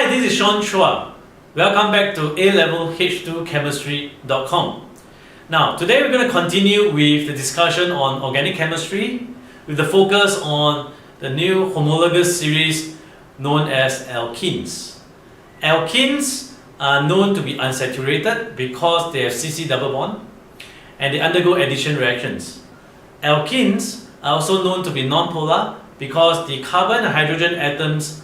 this is Sean Chua. Welcome back to A-level-H2chemistry.com. Now, today we're going to continue with the discussion on organic chemistry with the focus on the new homologous series known as alkenes. Alkenes are known to be unsaturated because they have CC double bond and they undergo addition reactions. Alkenes are also known to be nonpolar because the carbon and hydrogen atoms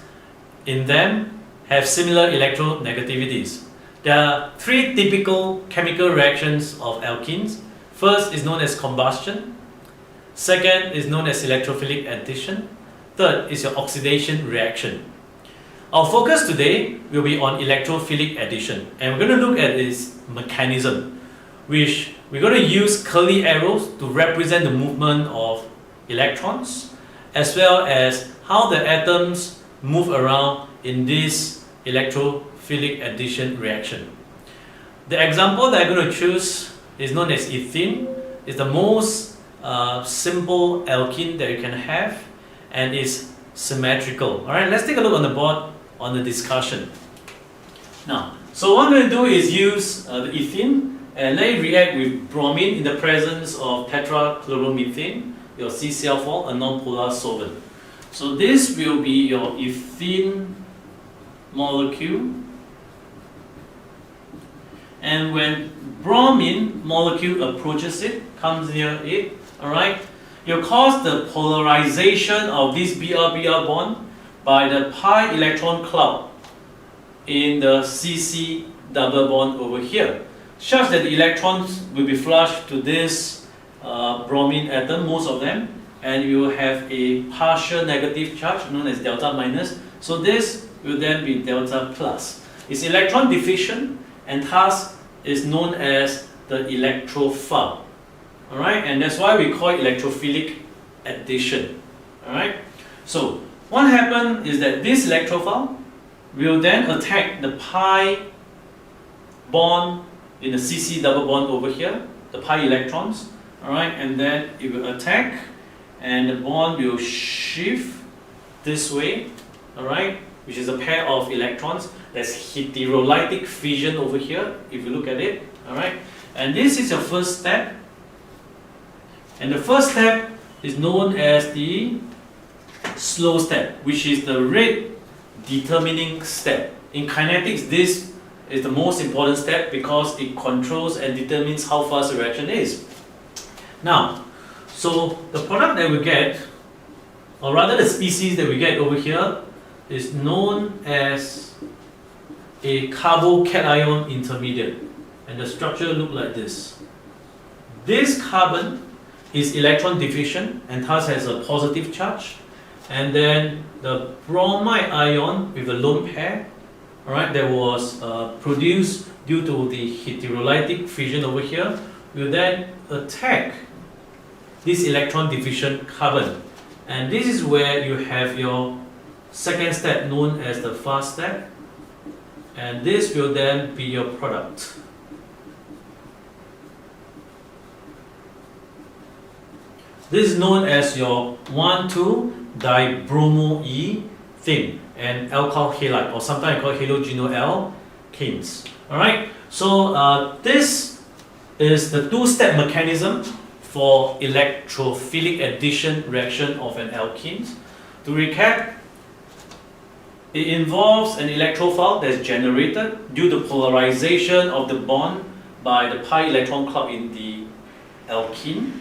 in them have similar electronegativities. There are three typical chemical reactions of alkenes. First is known as combustion. Second is known as electrophilic addition. Third is your oxidation reaction. Our focus today will be on electrophilic addition, and we're going to look at its mechanism, which we're going to use curly arrows to represent the movement of electrons, as well as how the atoms move around in this electrophilic addition reaction. The example that I'm going to choose is known as ethene. It's the most simple alkene that you can have, and is symmetrical. Alright, let's take a look on the board on the discussion. Now, so what I'm going to do is use the ethene and let it react with bromine in the presence of tetrachloromethane, your CCl4, a non-polar solvent. So this will be your ethene molecule, and when bromine molecule approaches it, comes near it, alright, you'll cause the polarization of this Br-Br bond by the pi electron cloud in the CC double bond over here, such that the electrons will be flushed to this bromine atom, most of them, and you will have a partial negative charge known as delta minus. So this will then be delta plus. It's electron deficient and thus is known as the electrophile. Alright, and that's why we call it electrophilic addition. Alright, so what happens is that this electrophile will then attack the pi bond in the CC double bond over here, the pi electrons. Alright, and then it will attack and the bond will shift this way, alright, which is a pair of electrons. There's heterolytic fission over here, if you look at it, alright. And this is your first step. And the first step is known as the slow step, which is the rate determining step. In kinetics, this is the most important step because it controls and determines how fast the reaction is. Now, so the product that we get, or rather the species that we get over here, is known as a carbo-cation intermediate, and the structure looks like this. This carbon is electron deficient and thus has a positive charge, and then the bromide ion with a lone pair, alright, that was produced due to the heterolytic fission over here, will then attack this electron deficient carbon, and this is where you have your second step known as the fast step, and this will then be your product. This is known as your 1,2-dibromoethane and alkyl halide, or sometimes called halogenoalkanes. Alright, so this is the two-step mechanism for electrophilic addition reaction of an alkene. To recap, it involves an electrophile that's generated due to polarization of the bond by the pi electron cloud in the alkene,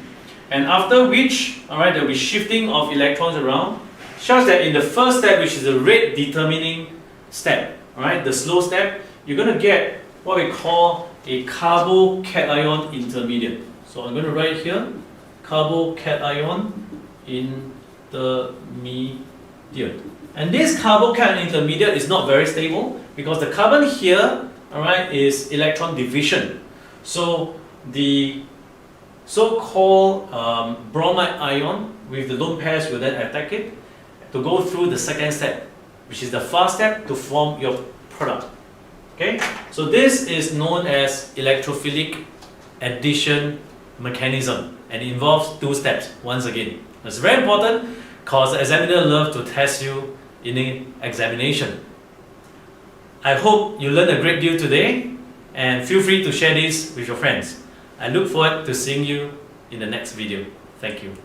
and after which, alright, there will be shifting of electrons around, such that in the first step, which is the rate determining step, alright, the slow step, you're going to get what we call a carbo-cation intermediate. So I'm going to write here carbo-cation intermediate. And this carbo-cation intermediate is not very stable because the carbon here, alright, is electron deficient. So the so-called bromide ion with the lone pairs will then attack it to go through the second step, which is the fast step, to form your product. Okay, so this is known as electrophilic addition mechanism, and it involves two steps once again. It's very important because the examiner loves to test you in the examination. I hope you learned a great deal today, and feel free to share this with your friends. I look forward to seeing you in the next video. Thank you.